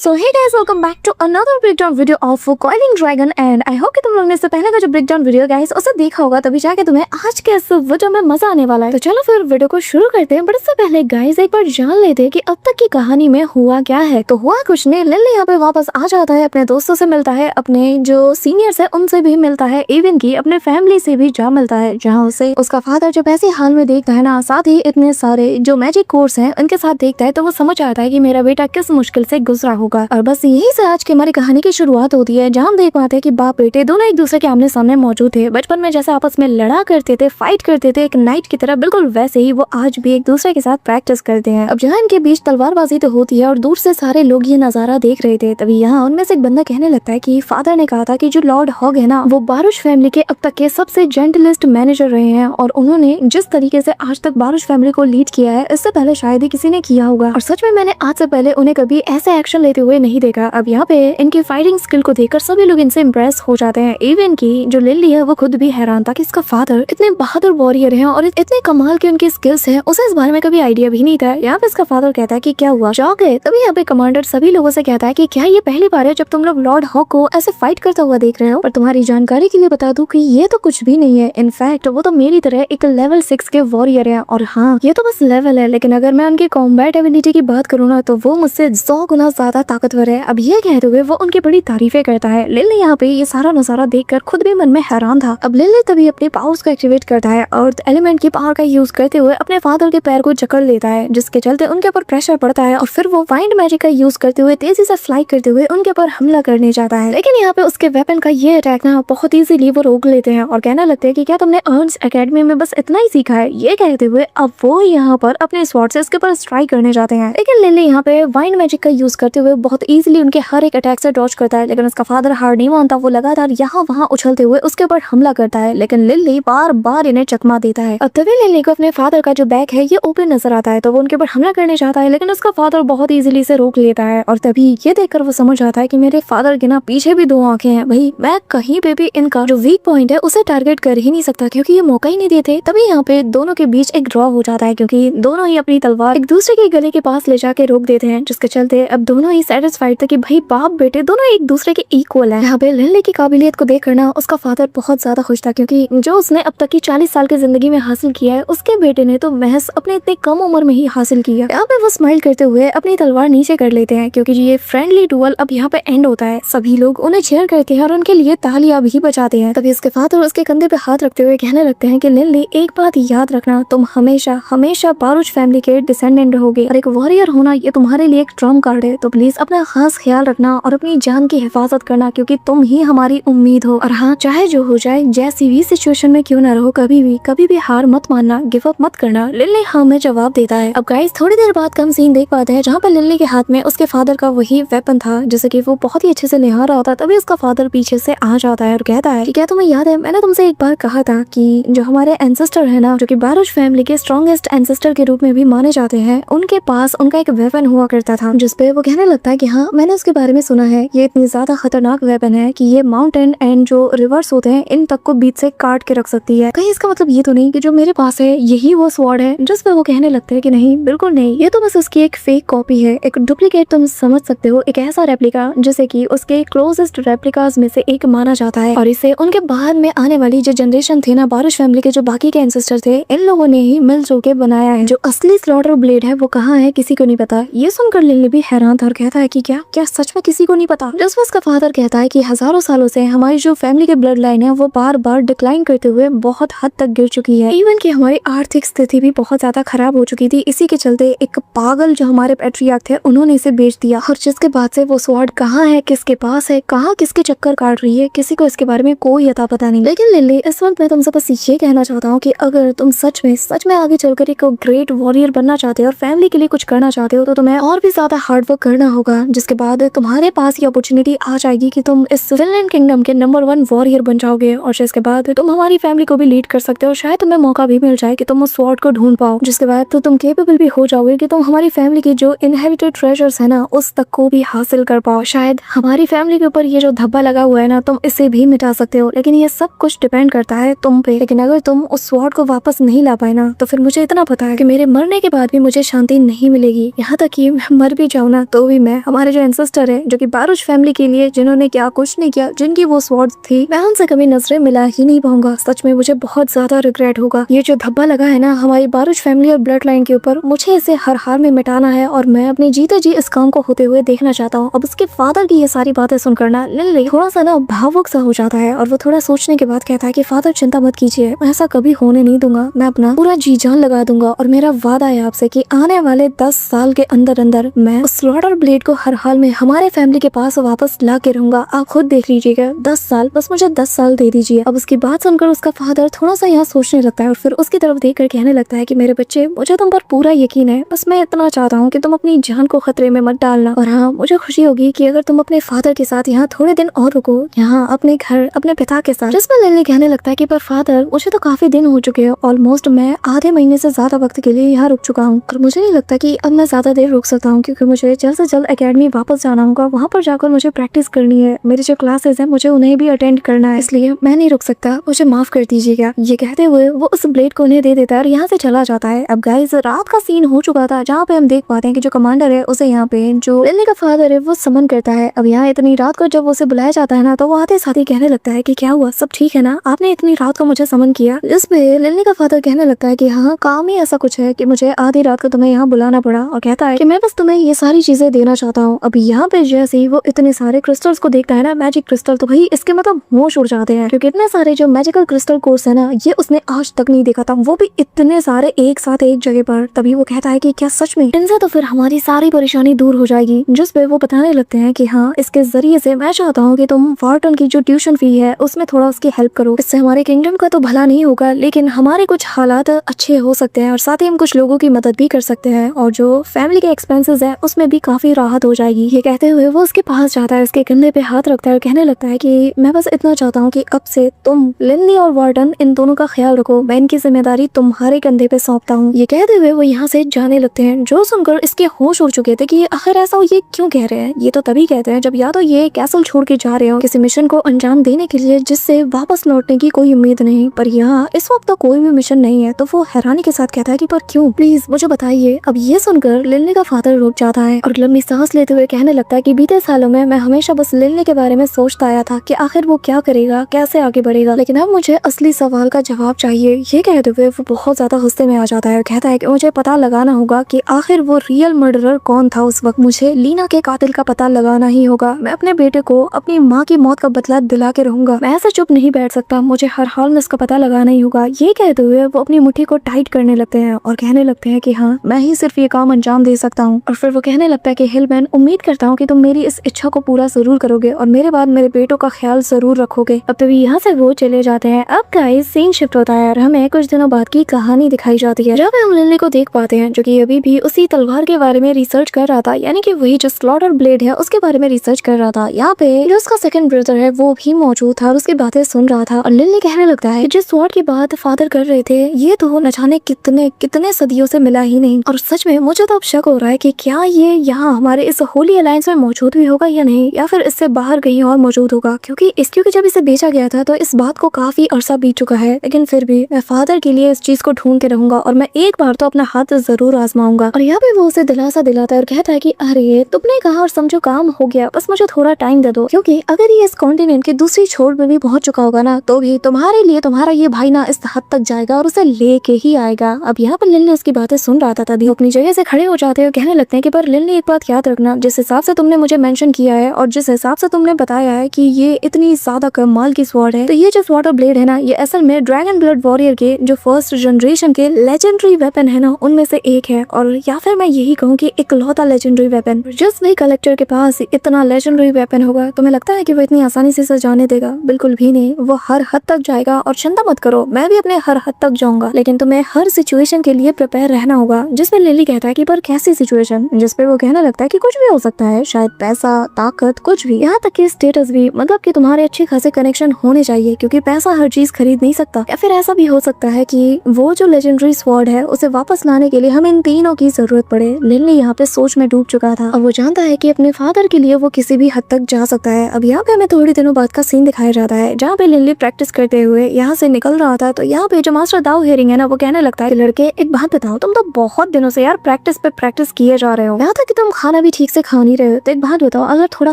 So hey guys, welcome back to another breakdown video of coiling dragon. And I hope कि तुम लोगों ने इससे पहले का जो ब्रेकडाउन वीडियो गाइस उसे देखा होगा, तभी जाके तुम्हें आज के इस वीडियो में मजा आने वाला है। तो चलो फिर वीडियो को शुरू करते हैं। बट इससे पहले गाइस एक बार जान लेते हैं कि अब तक की कहानी में हुआ क्या है। तो हुआ कुछ नहीं, लिली यहाँ पे वापस आ जाता है, अपने दोस्तों से मिलता है, अपने जो सीनियर्स है उनसे भी मिलता है, इवन की अपने फैमिली से भी जा मिलता है, जहाँ उसे उसका फादर जब ऐसे हाल में देखता है ना, साथ ही इतने सारे जो मैजिक कोर्स है उनके साथ देखता है, तो वो समझ आता है कि मेरा बेटा किस मुश्किल से गुजरा होगा। और बस यही से आज की हमारी कहानी की शुरुआत होती है, जहाँ हम देख पाते हैं कि बाप बेटे दोनों एक दूसरे के आमने सामने मौजूद थे। बचपन में जैसे आपस में लड़ा करते थे, फाइट करते थे एक नाइट की तरह, बिल्कुल वैसे ही वो आज भी एक दूसरे के साथ प्रैक्टिस करते हैं। अब जहाँ इनके बीच तलवारबाजी तो होती है और दूर से सारे लोग ये नजारा देख रहे थे, तभी यहाँ उनमें से एक बंदा कहने लगता है कि फादर ने कहा था कि जो लॉर्ड हॉग है ना, वो बारुश फैमिली के अब तक के सबसे जेंटलेस्ट मैनेजर रहे हैं, और उन्होंने जिस तरीके से आज तक बारुश फैमिली को लीड किया है, इससे पहले शायद ही किसी ने किया होगा। और सच में मैंने आज से पहले उन्हें कभी ऐसे एक्शन लेते हुए नहीं देखा। अब यहाँ पे इनकी फाइटिंग स्किल को देखकर सभी लोग इनसे इम्प्रेस हो जाते हैं। इवन की जो लिली है वो खुद भी हैरान था कि इसका फादर इतने बहादुर वॉरियर है और इतने कमाल के उनकी स्किल्स हैं, उसे इस बारे में कभी आइडिया भी नहीं था। यहाँ पे इसका फादर कहता है कि क्या हुआ, शॉक है। तभी यहाँ पे कमांडर सभी लोगों से कहता है कि क्या ये पहली बार है जब तुम लोग लॉर्ड हॉक को ऐसे फाइट करता हुआ देख रहे हो। पर तुम्हारी जानकारी के लिए बता दूं कि ये तो कुछ भी नहीं है, इनफैक्ट वो तो मेरी तरह एक लेवल 6 के वॉरियर है। और हाँ, ये तो बस लेवल है, लेकिन अगर मैं उनकी कॉम्बैट एबिलिटी की बात करूँ ना, तो वो मुझसे 100 गुना ज्यादा ताकतवर है। अब ये कहते हुए वो उनकी बड़ी तारीफें करता है। लिली यहाँ पे ये सारा नजारा देखकर खुद भी मन में हैरान था। अब लिली तभी अपने पावर्स को एक्टिवेट करता है और एलिमेंट की पावर का यूज करते हुए अपने फादर के पैर को जकड़ लेता है, जिसके चलते उनके ऊपर प्रेशर पड़ता है, और फिर वो वाइंड मैजिक का यूज करते हुए तेजी से फ्लाई करते हुए उनके ऊपर हमला करने जाता है। लेकिन यहाँ पे उसके वेपन का ये अटैक ना बहुत इजीली वो रोक लेते हैं और कहने लगते हैं कि क्या तुमने अर्न्स एकेडमी में बस इतना ही सीखा है। ये कहते हुए अब वो यहाँ पर अपने स्वॉर्ड से इसके ऊपर स्ट्राइक करने जाते हैं, लेकिन लिली यहाँ पे वाइंड मैजिक का यूज करते हुए बहुत इजीली उनके हर एक अटैक से डॉज करता है। लेकिन उसका फादर हार नहीं मानता, वो लगातार यहाँ वहाँ उछलते हुए उसके ऊपर हमला करता है, लेकिन लिली बार बार इन्हें चकमा देता है। अब तभी लिली को अपने फादर का जो बैग है ये ओपन नजर आता है, तो वो उनके ऊपर हमला करने जाता है, लेकिन उसका फादर बहुत इजीली से रोक लेता है। और तभी ये देखकर वो समझ आता है कि मेरे फादर के ना पीछे भी 2 आंखें हैं, भाई मैं कहीं पे भी इनका जो वीक पॉइंट है उसे टारगेट कर ही नहीं सकता, क्योंकि ये मौका ही नहीं देते। तभी यहाँ पे दोनों के बीच एक ड्रॉ हो जाता है, क्योंकि दोनों ही अपनी तलवार एक दूसरे के गले के पास ले जाके रोक देते हैं, जिसके चलते अब दोनों ही सेटिस्फाइड थे कि भाई बाप बेटे दोनों एक दूसरे के इक्वल है। यहाँ पे लिली की काबिलियत को देख करना उसका फादर बहुत ज्यादा खुश था, क्योंकि जो उसने अब तक की 40 साल की जिंदगी में हासिल किया है, उसके बेटे ने तो महज अपने इतने कम उम्र में ही हासिल किया। यहाँ पे वो स्माइल करते हुए अपनी तलवार नीचे कर लेते हैं, क्योंकि ये फ्रेंडली डुअल अब यहाँ पे एंड होता है। सभी लोग उन्हें चीयर करते हैं और उनके लिए तालियां भी बजाते हैं। तभी उसके फादर उसके कंधे पे हाथ रखते हुए कहने लगते हैं कि लिली एक बात याद रखना, तुम हमेशा हमेशा बारुश फैमिली के डिसेंडेंट रहोगे, और एक वॉरियर होना ये तुम्हारे लिए एक ट्रम्प कार्ड है। तो प्लीज अपना खास ख्याल रखना और अपनी जान की हिफाजत करना, क्योंकि तुम ही हमारी उम्मीद हो। और हाँ, चाहे जो हो जाए, जैसी भी सिचुएशन में क्यों ना रहो, कभी भी हार मत मानना, गिव अप मत करना। लिली हाँ में जवाब देता है। अब गाइस थोड़ी देर बाद कम सीन देख पाते हैं, जहाँ पर लिली के हाथ में उसके फादर का वही वेपन था, जैसे कि वो बहुत ही अच्छे से निहार रहा था। तभी उसका फादर पीछे से आ जाता है और कहता है कि क्या तुम्हें याद है, मैंने तुमसे एक बार कहा था कि जो हमारे एंसेस्टर है ना, जो कि बारुश फैमिली के स्ट्रॉन्गेस्ट एंसेस्टर के रूप में भी माने जाते हैं, उनके पास उनका एक वेपन हुआ करता था। जिसपे वो कहने लगता है कि हाँ मैंने उसके बारे में सुना है, ये इतनी ज्यादा खतरनाक वेपन है कि ये माउंटेन एंड जो रिवर्स होते हैं इन तक को बीच से काट के रख सकती है। कहीं इसका मतलब ये तो नहीं कि जो मेरे पास है यही वो स्वॉर्ड है। जिस पे वो कहने लगते हैं कि नहीं, बिल्कुल नहीं, ये तो बस उसकी एक फेक कॉपी है, एक डुप्लीकेट तुम समझ सकते हो, एक ऐसा रेप्लिका जैसे कि उसके क्लोजेस्ट रेप्लिकास में से एक माना जाता है। और इसे उनके बाद में आने वाली जो जनरेशन थी ना, बारुश फैमिली के जो बाकी के एंसेस्टर थे, इन लोगों ने ही मिलजुल के बनाया है। जो असली स्लॉटर ब्लेड है वो कहाँ है किसी को नहीं पता। ये सुनकर लिली भी हैरान था और कहता है कि क्या सच में किसी को नहीं पता। जिस पर उसका फादर कहता है कि हजारों सालों से हमारी जो फैमिली की ब्लड लाइन है वो बार बार डिक्लाइन करते हुए बहुत हद तक गिर चुकी है। इवन कि हमारी आर्थिक स्थिति भी बहुत ज्यादा खराब हो चुकी थी। इसी के चलते एक पागल जो हमारे पैट्रियार्क थे उन्होंने इसे बेच दिया, और जिसके बाद से वो स्वॉर्ड कहाँ है, किसके पास है, कहाँ किसके चक्कर काट रही है, किसी को इसके बारे में कोई अता पता नहीं। लेकिन लिली इस वक्त मैं तुमसे बस ये कहना चाहता हूँ कि अगर तुम सच में आगे चलकर एक ग्रेट वॉरियर बनना चाहते हो और फैमिली के लिए कुछ करना चाहते हो, तो तुम्हें और भी ज्यादा हार्ड वर्क करना होगा, जिसके बाद तुम्हारे पास ये अपॉर्चुनिटी आ जाएगी कि तुम इस फिनलैंड किंगडम के नंबर 1 वॉरियर बन जाओगे, और जिसके बाद तुम हमारी फैमिली को भी लीड कर सकते हो। शायद तुम्हें मौका भी मिल जाए कि तुम उस स्वॉर्ड को ढूंढ पाओ, जिसके बाद तो तुम केपेबल भी हो जाओगे कि तुम हमारी फैमिली की जो इनहेरिटेड ट्रेजर्स है ना, उस तक को भी हासिल कर पाओ। शायद हमारी फैमिली के ऊपर ये जो धब्बा लगा हुआ है ना, तुम इसे भी मिटा सकते हो, लेकिन ये सब कुछ डिपेंड करता है तुम पे। लेकिन अगर तुम उस स्वॉर्ड को वापस नहीं ला पाए ना, तो फिर मुझे इतना पता है कि मेरे मरने के बाद भी मुझे शांति नहीं मिलेगी। यहाँ तक कि मैं मर भी जाऊँ ना, तो भी में हमारे जो एंसेस्टर है, जो कि बारुश फैमिली के लिए जिन्होंने क्या कुछ नहीं किया, जिनकी वो स्वॉर्ड थी, मैं उनसे कभी नजरें मिला ही नहीं पाऊंगा। सच में मुझे बहुत ज्यादा रिग्रेट होगा। ये जो धब्बा लगा है ना हमारी बारुश फैमिली और ब्लड लाइन के ऊपर, मुझे इसे हर हाल में मिटाना है और मैं अपने जीते जी इस काम को होते हुए देखना चाहता हूँ। अब उसके फादर की ये सारी बातें सुनकर ना लिली थोड़ा सा ना भावुक सा हो जाता है और वो थोड़ा सोचने के बाद कहता है कि फादर चिंता मत कीजिए, मैं ऐसा कभी होने नहीं दूंगा। मैं अपना पूरा जी जान लगा दूंगा और मेरा वादा है आपसे कि आने वाले 10 साल के अंदर अंदर मैं उस स्लॉटर ब्लेड को हर हाल में हमारे फैमिली के पास वापस ला के रहूंगा। आप खुद देख लीजिएगा, 10 साल, बस मुझे 10 साल दे दीजिए। अब उसकी बात सुनकर उसका फादर थोड़ा सा यहाँ सोचने लगता है और फिर उसकी तरफ देखकर कहने लगता है कि मेरे बच्चे, मुझे तुम पर पूरा यकीन है, बस मैं इतना चाहता हूँ कि तुम अपनी जान को खतरे में मत डालना। और हाँ, मुझे खुशी होगी कि अगर तुम अपने फादर के साथ यहाँ थोड़े दिन और रुको, यहाँ अपने घर अपने पिता के साथ। जिसमें लिली कहने लगता है कि पर फादर, मुझे तो काफी दिन हो चुके हैं, ऑलमोस्ट मैं आधे महीने से ज्यादा वक्त के लिए यहाँ रुक चुका हूँ और मुझे नहीं लगता कि अब मैं ज्यादा देर रुक सकता हूँ, क्योंकि मुझे जल्द से जल्द एकेडमी वापस जाना होगा। वहाँ पर जाकर मुझे प्रैक्टिस करनी है, मेरी जो क्लासेस है मुझे उन्हें भी अटेंड करना है, इसलिए मैं नहीं रुक सकता, मुझे माफ कर दीजिएगा। ये कहते हुए वो उस ब्लेड को उन्हें दे देता है और यहाँ से चला जाता है। अब गाइस, रात का सीन हो चुका था जहाँ पे हम देख पाते हैं कि जो कमांडर है उसे यहाँ पे जो लिली का फादर है वो समन करता है। अब यहाँ इतनी रात को जब उसे बुलाया जाता है ना, तो वो आते साथ ही कहने लगता है कि क्या हुआ, सब ठीक है ना, आपने इतनी रात को मुझे समन किया। जिसपे लिली का फादर कहने लगता है कि हाँ, काम ही ऐसा कुछ है कि मुझे आधी रात को तुम्हें यहाँ बुलाना पड़ा, और कहता है कि मैं बस तुम्हें ये सारी चीजें देना चाहता हूँ। अब यहाँ पे जैसे ही वो इतने सारे क्रिस्टल्स को देखता है ना, मैजिक क्रिस्टल, तो भाई इसके मतलब होश उड़ जाते हैं, क्योंकि इतने सारे जो मैजिकल क्रिस्टल कोर्स है ना, ये उसने आज तक नहीं देखा था, वो भी इतने सारे एक साथ एक जगह पर। तभी वो कहता है कि क्या सच में, इनसे तो फिर हमारी सारी परेशानी दूर हो जाएगी। जिस पे वो बताने लगते हैं कि हाँ, इसके जरिए से मैं चाहता हूँ कि तुम वार्टन की जो ट्यूशन फी है उसमें थोड़ा उसकी हेल्प करो। इससे हमारे किंगडम का तो भला नहीं होगा, लेकिन हमारे कुछ हालात अच्छे हो सकते हैं और साथ ही हम कुछ लोगों की मदद भी कर सकते हैं, और जो फैमिली के एक्सपेंसेस है उसमें भी काफी राहत हो जाएगी। ये कहते हुए वो उसके पास जाता है, उसके कंधे पे हाथ रखता है और कहने लगता है कि मैं बस इतना चाहता हूँ कि अब से तुम लिली और वार्टन इन दोनों का ख्याल रखो, मैं इनकी जिम्मेदारी तुम्हारे कंधे पे सौंपता हूँ। ये कहते हुए वो यहाँ से जाने लगते हैं। जो सुनकर इसके होश उड़ चुके थे कि आखिर ऐसा ये क्यों कह रहे हैं, ये तो तभी कहते हैं जब या तो ये कैसल छोड़ के जा रहे हो किसी मिशन को अंजाम देने के लिए जिससे वापस लौटने की कोई उम्मीद नहीं, पर यहाँ इस वक्त तो कोई भी मिशन नहीं है। तो वो हैरानी के साथ कहता है कि पर क्यों, प्लीज मुझे बताइए। अब ये सुनकर लिली का फादर रुक जाता है और लंबी सांस लेते हुए कहने लगता है कि बीते सालों में मैं हमेशा बस लिली के बारे में सोचता आया था कि आखिर वो क्या करेगा, कैसे आगे बढ़ेगा, लेकिन अब मुझे असली सवाल का जवाब चाहिए। ये कहते हुए वो बहुत ज्यादा गुस्से में आ जाता है और कहता है कि मुझे पता लगाना होगा कि आखिर वो रियल मर्डरर कौन था उस वक्त, मुझे लीना के कातिल का पता लगाना ही होगा। मैं अपने बेटे को अपनी माँ की मौत का बदला दिला के रहूंगा, मैं ऐसे चुप नहीं बैठ सकता, मुझे हर हाल में उसका पता लगाना ही होगा। ये कहते हुए वो अपनी मुट्ठी को टाइट करने लगते हैं और कहने लगते हैं कि हाँ, मैं ही सिर्फ ये काम अंजाम दे सकता हूँ। और फिर वो कहने लगता है कि हिलमैन, उम्मीद करता हूँ कि तुम मेरी इस इच्छा को पूरा जरूर करोगे और मेरे बाद मेरे बेटों का ख्याल जरूर रखोगे। अब तभी यहाँ से वो चले जाते हैं। अब गाइस सीन शिफ्ट होता है और हमें कुछ दिनों बाद की कहानी दिखाई जाती है, जब हम लिली को देख पाते हैं जो कि अभी भी उसी तलवार के बारे में रिसर्च कर रहा था, यानी कि वही जो स्लॉटर ब्लेड है उसके बारे में रिसर्च कर रहा था। यहाँ पे जो उसका सेकंड ब्रदर है वो भी मौजूद था और उसकी बातें सुन रहा था। और लिली कहने लगता है जिस स्वॉर्ड की बात फादर कर रहे थे ये तो न जाने कितने कितने सदियों से मिला ही नहीं, और सच में मुझे तो अब शक हो रहा है कि क्या ये यहाँ हमारे इस होली अलायंस में मौजूद भी होगा या नहीं, या फिर इससे बाहर कहीं और मौजूद होगा, क्योंकि जब इसे बेचा गया था तो इस बात को काफी अरसा बीत चुका है। लेकिन फिर भी मैं फादर के लिए इस चीज को ढूंढ के रहूंगा और मैं एक बार तो अपना हाथ जरूर आजमाऊंगा। और यहाँ पे वो उसे दिलासा दिलाता है और कहता है कि अरे तुमने कहा और समझो काम हो गया, बस मुझे थोड़ा टाइम दे दो, क्योंकि अगर ये इस कॉन्टिनेंट की दूसरी छोर में भी पहुंच चुका होगा ना, तो भी तुम्हारे लिए तुम्हारा ये भाई ना इस हद तक जाएगा और उसे लेके ही आएगा। अब यहाँ पर लिली उसकी बातें सुन रहा था, तभी अपनी जगह से खड़े हो जाते हैं, कहने लगते हैं कि पर लिली एक बात याद रखना, जिस हिसाब से तुमने मुझे मेंशन किया है और जिस हिसाब से तुमने बताया है कि ये इतनी ज्यादा कमाल की स्वॉर्ड है, तो ये जो स्लॉटर ब्लेड है ना, ये असल में ड्रैगन ब्लड वॉरियर के जो फर्स्ट जनरेशन के लेजेंडरी वेपन है ना उनमें से एक है, और या फिर मैं यही कहूँ कि इकलौता लेजेंडरी वेपन। जिस भी कलेक्टर के पास इतना लेजेंडरी वेपन होगा, तुम्हें लगता है कि वो इतनी आसानी से जाने देगा? बिल्कुल भी नहीं, वो हर हद तक जाएगा। और चिंता मत करो, मैं भी अपने हर हद तक जाऊंगा, लेकिन तुम्हें हर सिचुएशन के लिए प्रिपेयर रहना होगा। जिसमें लिली कहता है कि पर कैसी सिचुएशन, जिसपे वो कहने लगता है कि कुछ भी हो सकता है, शायद पैसा, ताकत, कुछ भी, यहाँ तक कि स्टेटस भी, मतलब कि तुम्हारे अच्छे खासे कनेक्शन होने चाहिए, क्योंकि पैसा हर चीज खरीद नहीं सकता। या फिर ऐसा भी हो सकता है कि वो जो लेजेंडरी स्वॉर्ड है उसे वापस लाने के लिए हमें इन तीनों की जरूरत पड़े। लिली यहाँ पे सोच में डूब चुका था और वो जानता है कि अपने फादर के लिए वो किसी भी हद तक जा सकता है। अब यहाँ पे हमें थोड़ी दिनों बाद का सीन दिखाया जाता है जहाँ पे लिली प्रैक्टिस करते हुए यहाँ से निकल रहा था। तो यहाँ पे जो मास्टर दाऊ हेरिंग है ना, वो कहने लगता है लड़के एक बात बताओ, तुम तो बहुत दिनों से यार प्रैक्टिस पे प्रैक्टिस किए जा रहे हो, यहाँ तक कि तुम खाना भी ठीक से खा नहीं रहे हो तो एक बात बताओ, अगर थोड़ा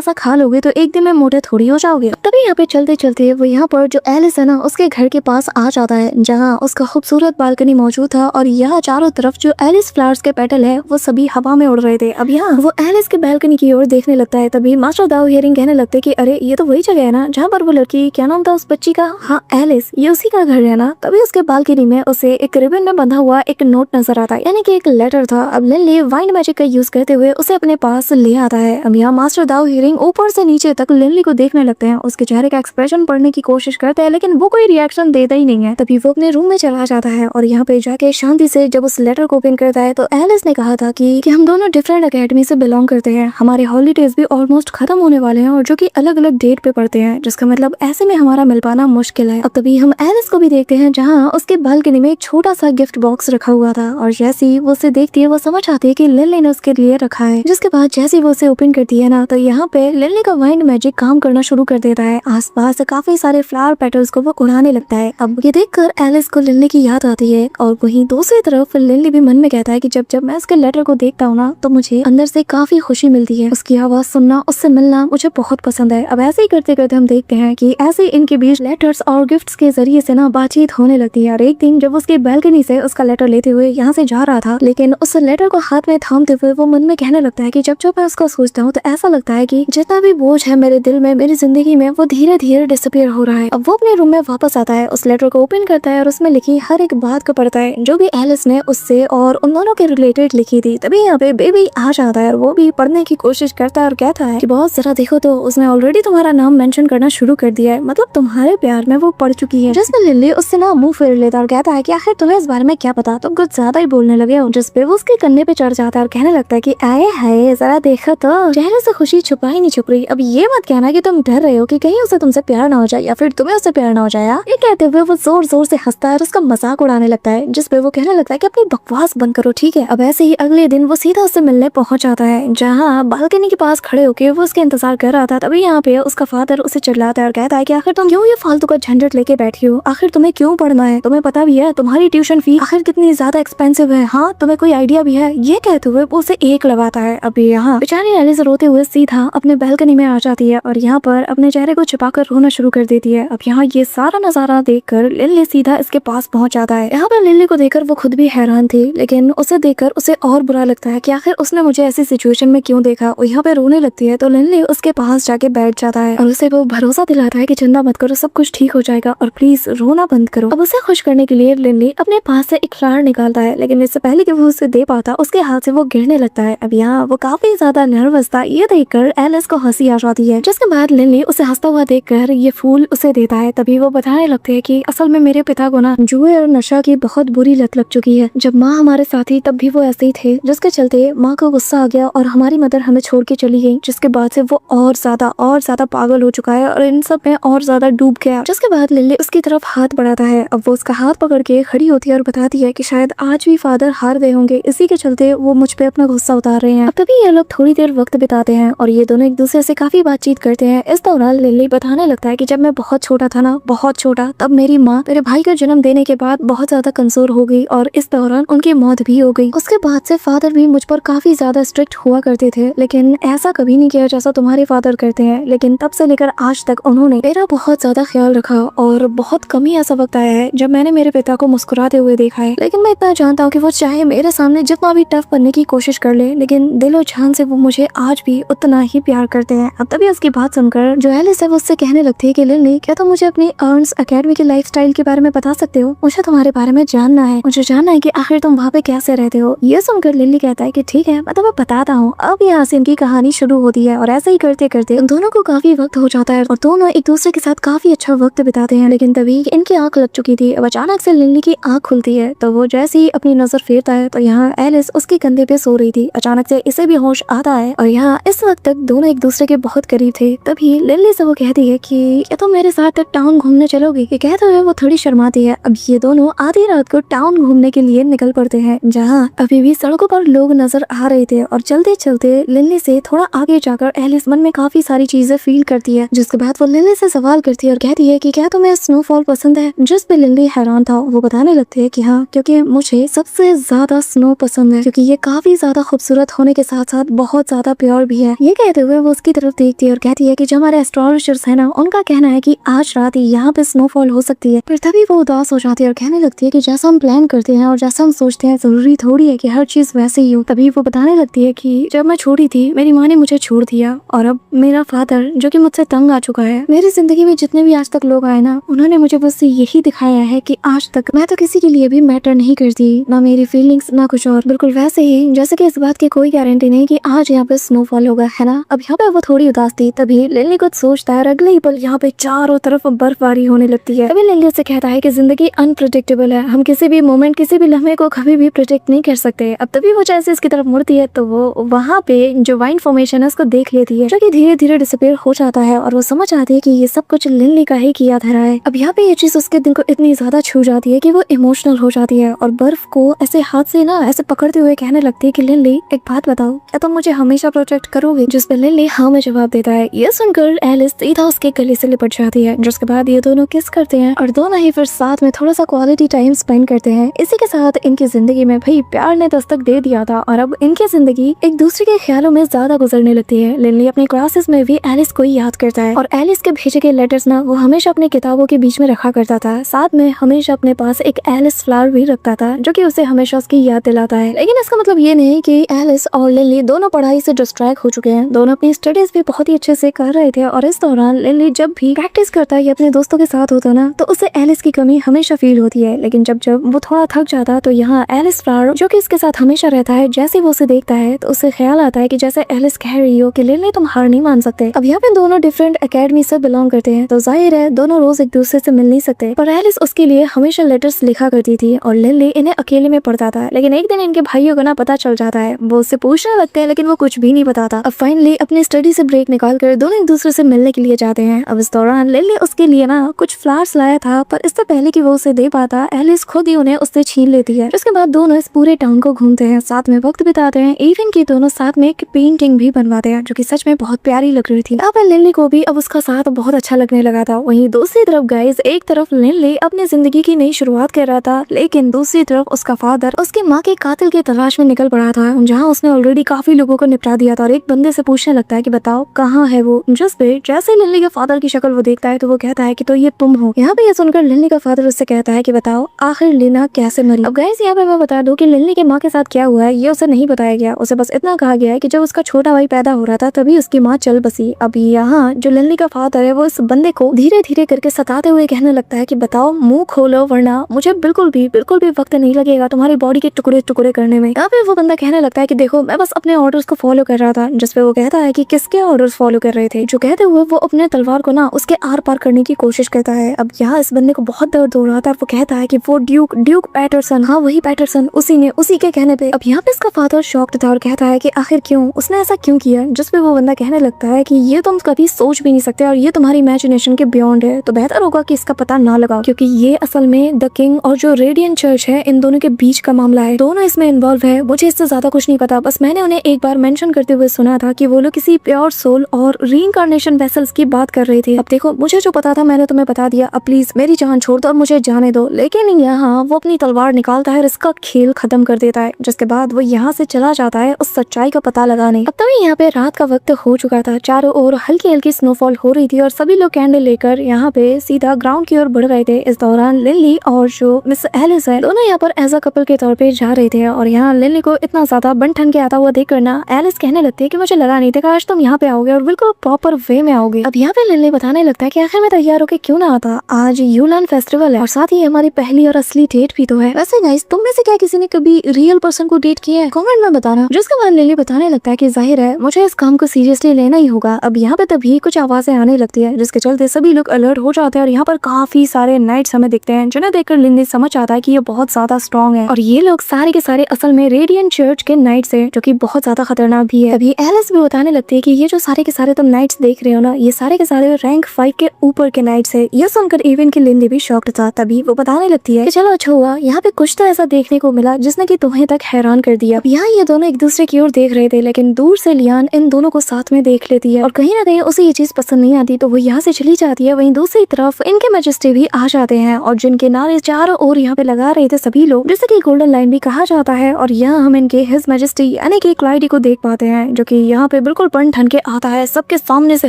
सा खा लोगे तो एक दिन में मोटे थोड़ी हो जाओगे। तभी यहाँ पे चलते चलते वो यहाँ पर जो एलिस है ना उसके घर के पास आ जाता है, जहाँ उसका खूबसूरत बालकनी मौजूद था और यहाँ चारों तरफ जो एलिस फ्लावर्स के पेटल है वो सभी हवा में उड़ रहे थे। अब यहाँ वो एलिस के बालकनी की ओर देखने लगता है। तभी मास्टर दाओ हियरिंग कहने लगते कि अरे ये तो वही जगह है ना जहाँ पर वो लड़की, क्या नाम था उस बच्ची का, हाँ एलिस, ये उसी का घर है ना। तभी उसके बालकनी में उसे एक रिबन में बंधा हुआ एक नोट नजर आता है, यानी कि एक लेटर था। अब लिनली वाइंड मैजिक का यूज करते हुए उसे अपने पास ले आता है। अब यहाँ मास्टर दाओ हियरिंग ऊपर से नीचे तक लिनली को देखने लगते हैं, उसके चेहरे का एक्सप्रेशन पढ़ने की कोशिश करते हैं लेकिन वो कोई रिएक्शन देता ही नहीं है। तभी वो अपने रूम में चला जाता है और यहाँ पे जाके शांति से जब उस लेटर को ओपन करता है तो एलिस ने कहा था कि हम दोनों डिफरेंट अकेडमी से बिलोंग करते हैं, हमारे हॉलीडेज भी ऑलमोस्ट खत्म होने वाले हैं और जो कि अलग अलग डेट पे पड़ते हैं, जिसका मतलब ऐसे में हमारा मिल पाना मुश्किल है। अब तभी हम एलिस को भी देखते हैं जहाँ उसके बालकनी में एक छोटा सा गिफ्ट बॉक्स रखा हुआ था और जैसे ही वो उसे देखती है वो समझ आती है कि लिनली ने उसके लिए रखा है। जिसके बाद जैसे ही वो उसे ओपन करती है ना तो यहाँ पे लिनली का वाइंड मैजिक काम करना शुरू कर देता है, आसपास काफी सारे फ्लावर पेटल्स को वो उड़ाने लगता है। अब ये देखकर एलिस को लिनली की याद आती है और वहीं दूसरी तरफ लिनली भी मन में कहता है कि जब जब मैं इसके लेटर को देखता हूँ ना तो मुझे अंदर से काफी खुशी मिलती है, उसकी आवाज सुनना, उससे मिलना मुझे बहुत पसंद है। अब ऐसे ही करते करते हम देखते हैं कि ऐसे इनके बीच लेटर्स और गिफ्ट्स के जरिए से ना बातचीत होने लगती है। और एक दिन जब उसके बालकनी से उसका लेटर लेते हुए यहाँ से जा रहा था, लेकिन उस लेटर को हाथ में थामते हुए वो मन में कहने लगता है कि जब जब मैं उसको सोचता हूँ तो ऐसा लगता है कि जितना भी बोझ है मेरे दिल में, मेरी जिंदगी में, वो धीरे धीरे डिसअपीयर हो रहा है। अब वो अपने रूम में वापस आता है, उस लेटर को ओपन करता है और उसमें लिखी हर एक बात को पढ़ता है जो भी एलिस ने उससे और उन दोनों के रिलेटेड लिखी थी। तभी यहाँ पे बेबी आ जाता है और वो भी पढ़ने की कोशिश करता है और कहता है कि बहुत जरा देखो तो उसने ऑलरेडी तुम्हारा नाम मेंशन करना शुरू कर दिया है, मतलब तुम्हारे प्यार में वो पड़ चुकी है। जिसमें लिली उससे ना मुंह फेर लेता और कहता है कि आखिर तुम्हें इस बारे में क्या पता, तुम कुछ ज्यादा ही बोलने लगे हो। जिस पे वो उसके कंधे पे चढ़ जाता है और कहने लगता है कि आए हाय जरा देखो तो, चेहरे से खुशी छुपा ही नहीं छुप रही। अब ये मत कहना कि तुम डर रहे हो कि कहीं उसे तुमसे प्यार ना हो जाए या फिर तुम्हें उससे प्यार ना हो जाए। ये कहते हुए वो जोर जोर से हंसता है और उसका मजाक उड़ाने लगता है, जिस पे वो कहने लगता है कि अपनी बकवास बंद करो, ठीक है। अब ऐसे ही अगले दिन वो सीधा उससे मिलने पहुंच जाता है, जहाँ बालकनी के पास खड़े होकर वो उसके इंतजार कर रहा था। तभी यहाँ पे उसका फादर उसे चिल्लाता है और कहता है कि आखिर तुम क्यों ये फालतू का झंझट लेके बैठी हो, आखिर तुम्हें क्यों पढ़ना है, तुम्हें पता भी है तुम्हारी ट्यूशन फी आखिर कितनी ज्यादा एक्सपेंसिव है, हाँ तुम्हें कोई आइडिया भी है। ये कहते हुए वो उसे एक लगाता है। अब यहाँ बेचारी एलिस रोते हुए सीधा अपने बालकनी में आ जाती है और यहाँ पर अपने चेहरे को छिपाकर रोना शुरू कर देती है। अब यहाँ ये सारा नजारा देखकर लिली सीधा इसके पास पहुंच जाता है। यहाँ पर लिली को देखकर वो खुद भी हैरान थी, लेकिन उसे देखकर उसे और बुरा लगता है कि आखिर उसने मुझे ऐसी सिचुएशन में क्यों देखा। और यहाँ पे रोने लगती है तो लिली उसके पास जाके बैठ जाता है और उसे वो भरोसा दिलाता है कि चिंता मत करो, सब कुछ ठीक हो जाएगा और प्लीज रोना बंद करो। अब उसे खुश करने के लिए लिली अपने पास से एक फ्लावर निकालता है, लेकिन इससे पहले कि वो उसे दे पाता उसके हाथ से वो गिरने लगता है। अब यहाँ वो काफी ज्यादा नर्वस था, ये देखकर एलिस को हंसी आ जाती है। जिसके बाद लिली उसे हंसता हुआ देखकर ये फूल उसे देता है। तभी वो बताने लगते हैं कि असल में मेरे पिता को ना जुए और नशा की बहुत बुरी लत लग चुकी है। जब माँ हमारे साथ थी तब भी वो ऐसे ही थे, जिसके चलते माँ को गुस्सा आ गया और हमारी मदर हमें छोड़ के चली गई, जिसके बाद से वो और ज्यादा पागल हो चुका है और इन सब में और ज्यादा डूब गया। जिसके बाद लिली उसकी तरफ हाथ बढ़ाता है। अब वो उसका हाथ पकड़ के खड़ी होती है और बताती है कि शायद आज भी फादर हार गए होंगे, इसी के चलते वो मुझ पे अपना गुस्सा उतार रहे हैं। अब तभी ये लोग थोड़ी देर वक्त बिताते हैं और ये दोनों एक दूसरे से काफी बातचीत करते हैं। इस दौरान लिली बताने लगता है कि जब मैं बहुत छोटा था ना, बहुत छोटा, तब मेरी माँ मेरे भाई का जन्म देने के बाद बहुत ज्यादा कमजोर हो गई और इस दौरान उनकी मौत भी हो गई। उसके बाद से फादर भी मुझ पर काफी ज्यादा स्ट्रिक्ट हुआ करते थे, लेकिन ऐसा कभी नहीं किया जैसा तुम्हारे फादर करते हैं। लेकिन तब से लेकर आज तक उन्होंने मेरा बहुत ज्यादा ख्याल रखा और बहुत कम ही ऐसा वक्त आया है जब मैंने मेरे पिता को मुस्कुराते हुए देखा है। लेकिन मैं इतना जानता हूँ कि वो चाहे मेरे सामने जितना भी टफ बनने की कोशिश कर ले, लेकिन दिलो जान से वो मुझे आज भी उतना ही प्यार करते हैं। अब तभी उसकी बात सुनकर जो एलिस है वो उससे कहने लगती है कि लिली, क्या तुम मुझे अपनी अर्न्स एकेडमी के लाइफस्टाइल के बारे में बता सकते हो? मुझे तुम्हारे बारे में जानना है, मुझे जानना है कि आखिर तुम वहाँ पे कैसे रहते हो। ये सुनकर लिली कहता है कि ठीक है मैं तुम्हें बताता हूँ। अब यहाँ से इनकी कहानी शुरू होती है और ऐसे ही करते करते दोनों को काफी वक्त हो जाता है और दोनों एक दूसरे के साथ काफी अच्छा वक्त बिताते हैं। लेकिन तभी इनकी आंख लग चुकी थी। अब अचानक से लिली की आंख खुलती है तो वो जैसे ही अपनी नजर फेरता है तो यहाँ एलिस उसके कंधे पे सो रही थी। अचानक से इसे भी होश आता है और यहाँ इस वक्त तक दोनों एक दूसरे के बहुत करीब थे। तभी लिली से वो कहती है कि क्या तुम मेरे साथ टाउन घूमने चलोगी? ये कहते हुए वो थोड़ी शर्माती है। अब ये दोनों आधी रात को टाउन घूमने के लिए निकल पड़ते हैं, जहाँ अभी भी सड़कों पर लोग नजर आ रहे थे और चलते चलते लिली से थोड़ा आगे जाकर एलिस मन में काफी सारी चीजें फील करती है। जिसके बाद वो लिली से सवाल करती है और कहती है कि क्या तुम्हें स्नोफॉल पसंद है? जिस पे लिली हैरान था। वो बताने लगते हैं कि हाँ, क्योंकि मुझे सबसे ज्यादा स्नो पसंद है, क्योंकि ये काफी ज्यादा खूबसूरत होने के साथ साथ साथ बहुत ज्यादा प्योर भी है। ये कहते हुए वो उसकी तरफ देखती है और कहती है कि जो हमारे एस्ट्रोलॉजर्स है ना, उनका कहना है कि आज रात यहाँ पे स्नोफॉल हो सकती है। फिर तभी वो उदास हो जाती है और कहने लगती है कि जैसा हम प्लान करते हैं और जैसा हम सोचते हैं जरूरी थोड़ी है कि हर चीज वैसे ही हो। तभी वो बताने लगती है कि जब मैं छोटी थी मेरी माँ ने मुझे छोड़ दिया और अब मेरा फादर जो कि मुझसे तंग आ चुका है, मेरी जिंदगी में जितने भी आज तक लोग आए ना, उन्होंने मुझे बस यही दिखाया है कि आज तक मैं तो किसी के लिए भी मैटर नहीं करती, ना मेरी फीलिंग्स ना कुछ और। बिल्कुल वैसे ही जैसे कि इस बात की कोई गारंटी नहीं कि आज यहाँ पे स्नोफॉल होगा, है ना। अब यहाँ पे वो थोड़ी उदास थी। तभी लिली कुछ सोचता है और अगले ही पल यहाँ पे चारों तरफ बर्फबारी होने लगती है। तभी लिली उससे कहता है कि जिंदगी अनप्रिडिक्टेबल है, हम किसी भी मोमेंट किसी भी लम्हे को कभी भी प्रोटेक्ट नहीं कर सकते। अब तभी वो जैसे इसकी तरफ मुड़ती है तो वो वहाँ पे जो वाइन फॉर्मेशन है उसको देख लेती है, जो कि धीरे धीरे डिसअपीयर हो जाता है और वो समझ आती है कि ये सब कुछ लिली का ही किया धरा है। अब यहाँ पे ये चीज उसके दिल को इतनी ज्यादा छू जाती है कि वो इमोशनल हो जाती है और बर्फ को ऐसे हाथ से ना ऐसे पकड़ते हुए कहने लगती है कि लिली एक बात बताओ, क्या तुम मुझे हमेशा प्रोटेक्ट करोगे? जिस पे लिली हाँ में जवाब देता है। ये सुनकर एलिस सीधा उसके गले से लिपट जाती है, जिसके बाद ये दोनों किस करते हैं और दोनों ही फिर साथ में थोड़ा सा क्वालिटी टाइम स्पेंड करते हैं। इसी के साथ इनकी जिंदगी में भाई प्यार ने दस्तक दे दिया था और अब इनकी जिंदगी एक दूसरे के ख्यालों में ज्यादा गुजरने लगती है। लिली अपने क्लासेस में भी एलिस को ही याद करता है और एलिस के भेजे गए लेटर्स ना वो हमेशा अपनी किताबों के बीच में रखा करता था। साथ में हमेशा अपने पास एक एलिस फ्लावर भी रखता था, जो कि उसे हमेशा उसकी याद दिलाता है। लेकिन इसका मतलब ये नहीं कि एलिस और लिली दोनों पढ़ाई से डिस्ट्रैक्ट हो चुके हैं। दोनों अपनी स्टडीज भी बहुत ही अच्छे से कर रहे थे और इस दौरान लिली जब भी प्रैक्टिस करता है या अपने दोस्तों के साथ होता ना, तो उसे एलिस की कमी हमेशा फील होती है। लेकिन जब जब वो थोड़ा थक जाता तो यहाँ एलिस फ्लावर जो कि इसके साथ हमेशा रहता है, जैसे वो उसे देखता है तो उसे ख्याल आता है कि जैसे एलिस कह रही हो कि लिली तुम हार नहीं मान सकते। अब यहाँ पे दोनों डिफरेंट एकेडमी से बिलोंग करते हैं तो जाहिर है दोनों रोज एक दूसरे से मिल नहीं सकते, पर एलिस उसके लिए हमेशा लेटर्स लिखा करती थी और लिली इन्हें अकेले में पढ़ता था। लेकिन एक दिन इनके भाइयों को ना पता चल जाता है, वो उससे पूछने लगते हैं लेकिन वो कुछ भी नहीं बताता। अब फाइनली अपनी स्टडी से ब्रेक निकाल कर दोनों एक दूसरे से मिलने के लिए जाते हैं। अब इस दौरान लिली उसके लिए ना कुछ फ्लावर्स लाया था, पर इससे पहले कि वो उसे दे पाता एलिस खुद ही उन्हें उससे छीन लेती है। उसके बाद दोनों इस पूरे टाउन को घूमते हैं, साथ में वक्त बिताते हैं, इवन की दोनों साथ में एक पेंटिंग भी बनवाते हैं जो कि सच में बहुत प्यारी लग रही थी। अब लिली को भी अब उसका साथ बहुत अच्छा लगने लगा था। वहीं दूसरी तरफ गाइस, एक तरफ लिली अपनी जिंदगी की नई शुरुआत कर रहा था, लेकिन दूसरी तरफ उसका फादर उसकी माँ के कातिल की तलाश में निकल पड़ा था, जहाँ उसने ऑलरेडी काफी लोगों को निपटा दिया था। और एक बंदे से पूछने लगता है कि बताओ कहाँ है वो। जिस पे जैसे लिली के फादर की शक्ल वो देखता है तो वो कहता है कि तो ये तुम हो। यहाँ पे ये सुनकर लिली का फादर उससे कहता है कि बताओ आखिर लीना कैसे मरी। अब गाइस यहाँ पे मैं बता दूं कि लिली की माँ के साथ क्या हुआ है ये उसे नहीं बताया गया। उसे बस इतना कहा गया है कि जब उसका छोटा भाई पैदा हो रहा था तभी उसकी माँ चल बसी। अब यहाँ जो लिली का फादर है वो इस बंदे को धीरे धीरे करके सताते हुए कहने लगता है कि बताओ मुंह खोलो वरना मुझे बिल्कुल भी वक्त नहीं लगेगा तुम्हारी बॉडी के टुकड़े टुकड़े करने में। यहाँ पे वो बंदा कहने लगता है कि देखो मैं बस अपने ऑर्डर्स को फॉलो कर रहा था। जिसपे वो कहता है कि किसके ऑर्डर्स फॉलो कर रहे थे। जो कहते हुए वो अपने तलवार को ना उसके आर पार करने की कोशिश करता है। अब यहाँ इस बंदे को बहुत दर्द हो रहा था। वो कहता है कि वो ड्यूक पैटरसन, हाँ वही पैटरसन, उसी के कहने पे। अब यहाँ पे इसका फादर शॉक्ड था और कहता है कि आखिर क्यों, उसने ऐसा क्यों किया। जिसपे वो बंदा कहने लगता है कि ये तुम कभी सोच भी नहीं सकते और ये तुम्हारी इमेजिनेशन के बियॉन्ड है, तो बेहतर होगा कि इसका पता ना लगाओ, क्योंकि ये असल में द किंग और जो रेडियंट चर्च है इन दोनों के बीच का मामला है। दोनों इसमें इन्वॉल्व है। मुझे इससे ज्यादा कुछ नहीं पता, बस मैंने उन्हें एक बार मेंशन करते हुए सुना था कि वो लोग किसी प्योर सोल और रीइंकार्नेशन वेसल्स की बात कर रहे थे। अब देखो मुझे जो पता था मैंने तुम्हें बता दिया, अब प्लीज मेरी जान छोड़ दो और मुझे जाने दो। लेकिन यहाँ वो अपनी तलवार निकालता है और इसका खेल खत्म कर देता है, जिसके बाद वो यहाँ से चला जाता है उस सच्चाई का पता लगाने। अब तभी यहाँ पे रात का वक्त हो चुका था, चारों ओर हल्की हल्की स्नोफॉल हो रही थी और सभी लोग कैंडल लेकर यहाँ पे सीधा ग्राउंड की ओर बढ़ रहे थे। इस दौरान लिली और जो मिस एलिस है दोनों यहाँ पर एज अ कपल के तौर पे जा रहे थे और यहाँ लिली को इतना ज्यादा बन ठन के आता हुआ देख कर ना एलिस कहने लगती है कि मुझे लगा नहीं था कि आज तुम यहाँ पे आओगे और बिल्कुल प्रॉपर वे में आओगे। अब यहाँ पे लिली बताने लगता है कि आखिर मैं तैयार होके क्यों ना आता, आज यूलान फेस्टिवल है और साथ ही हमारी पहली और असली डेट भी तो है। वैसे गाइस तुम में से क्या किसी ने कभी रियल पर्सन को डेट किया है, कमेंट में बताना। जिसके बाद लिली बताने लगता है कि जाहिर है मुझे इस काम को सीरियसली लेना ही होगा। अब यहाँ पे तभी कुछ आवाजें आने लगती है जिसके चलते सभी लोग अलर्ट हो जाते हैं और यहाँ पर काफी सारे नाइट्स हमें दिखते हैं, जिन्हें देखकर लिली समझ आता है कि ये बहुत ज्यादा स्ट्रॉन्ग है और ये लोग सारे के सारे असल में रेडियंट चर्च के नाइट्स है, जो कि बहुत ज्यादा खतरनाक भी है। अभी एलिस भी बताने लगती है कि ये जो सारे के सारे तुम नाइट्स देख रहे हो ना, ये सारे के सारे रैंक 5 के ऊपर के नाइट्स है। ये सुनकर इवन की लिंडी भी शॉक्ड था। तभी वो बताने लगती है कि चलो अच्छा हुआ यहाँ पे कुछ तो ऐसा देखने को मिला जिसने कि तुम्हें तक हैरान कर दिया। यहाँ ये दोनों एक दूसरे की ओर देख रहे थे, लेकिन दूर से लियान इन दोनों को साथ में देख लेती है और कहीं ना कहीं उसे ये चीज पसंद नहीं आती, तो वो यहाँ से चली जाती है। वहीं दूसरी तरफ इनके मैजेस्टी भी आ जाते हैं और जिनके नारे चारों ओर यहाँ पे लगा रहे थे सभी लोग, जिसे कि गोल्डन लाइन भी कहा जाता है। और यहाँ हम इनके हिज मैजेस्टी यानी सामने की क्लाइडी को देख पाते हैं, जो कि यहाँ पे बिल्कुल पन ठन के आता है, सबके सामने से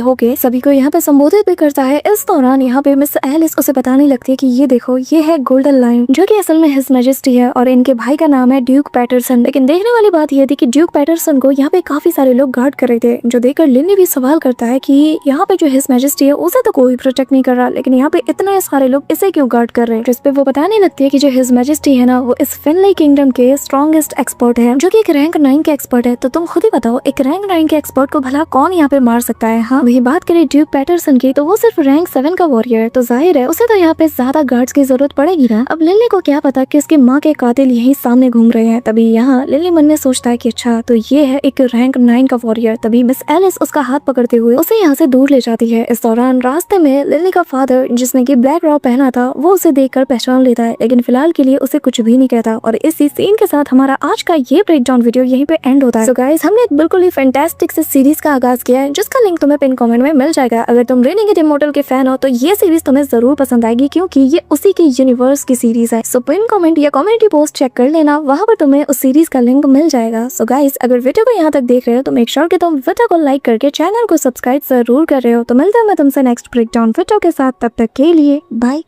होके सभी को यहाँ पे संबोधित भी करता है। इस दौरान यहाँ पे मिस एलिस उसे बताने लगती है कि ये देखो, ये है गोल्डन लाइन, जो कि असल में हिज मैजेस्टी है और इनके भाई का नाम है ड्यूक पैटरसन। लेकिन देखने वाली बात यह थी कि ड्यूक पैटरसन को यहाँ पे काफी सारे लोग गार्ड कर रहे थे, जो देखकर लिली भी सवाल करता है कि यहाँ पे जो हिज मैजेस्टी है उसे तो कोई प्रोटेक्ट नहीं कर रहा, लेकिन यहाँ पे इतने सारे लोग इसे क्यों गार्ड कर रहे हैं। जिस पे वो बताने लगती है कि जो हिज मैजेस्टी है ना, वो इस फिनले किंगडम के स्ट्रॉन्गेस्ट एक्सपर्ट है, जो कि एक रैंक 9 के एक्सपर्ट है। तो तुम खुद ही बताओ, एक रैंक 9 के एक्सपर्ट को भला कौन यहाँ पे मार सकता है। हाँ, वही बात करें ड्यूक पैटरसन की, तो वो सिर्फ रैंक 7 का वॉरियर है, तो जाहिर है उसे तो यहाँ पे ज्यादा गार्ड्स की जरूरत पड़ेगी ना। अब लिली को क्या पता कि उसकी माँ के कातिल यही सामने घूम रहे हैं। तभी यहाँ लिली मन में सोचता है कि अच्छा, तो ये है एक रैंक 9 का वॉरियर। तभी मिस एलिस उसका हाथ पकड़ते हुए उसे यहाँ से दूर ले जाती है। इस दौरान रास्ते में लिली का फादर, जिसने की ब्लैक रॉब पहना था, वो उसे देखकर पहचान लेता है, लेकिन फिलहाल के लिए उसे कुछ भी नहीं कहता। और इसी सीन के साथ हमारा आज का ये ब्रेकडाउन वीडियो यहीं पे एंड होता है। सो गाइस, हमने एक बिल्कुल ही फैंटास्टिक से सीरीज का आगाज किया है, जिसका लिंक तुम्हें पिन कमेंट में मिल जाएगा। अगर तुम रेनिंग इमॉर्टल के फैन हो तो ये सीरीज तुम्हें जरूर पसंद आएगी, क्योंकि ये उसी के यूनिवर्स की सीरीज है। सो पिन कमेंट या कम्युनिटी पोस्ट चेक कर लेना, वहां पर तुम्हें उस सीरीज का लिंक मिल जाएगा। सो गाइस, अगर वीडियो को यहाँ तक देख रहे हो तो मेक श्योर कि तुम वीडियो को लाइक करके चैनल को सब्सक्राइब जरूर कर रहे हो। तो मिलते हैं मैं तुमसे नेक्स्ट ब्रेकडाउन वीडियो के साथ, तब तक के लिए बाय।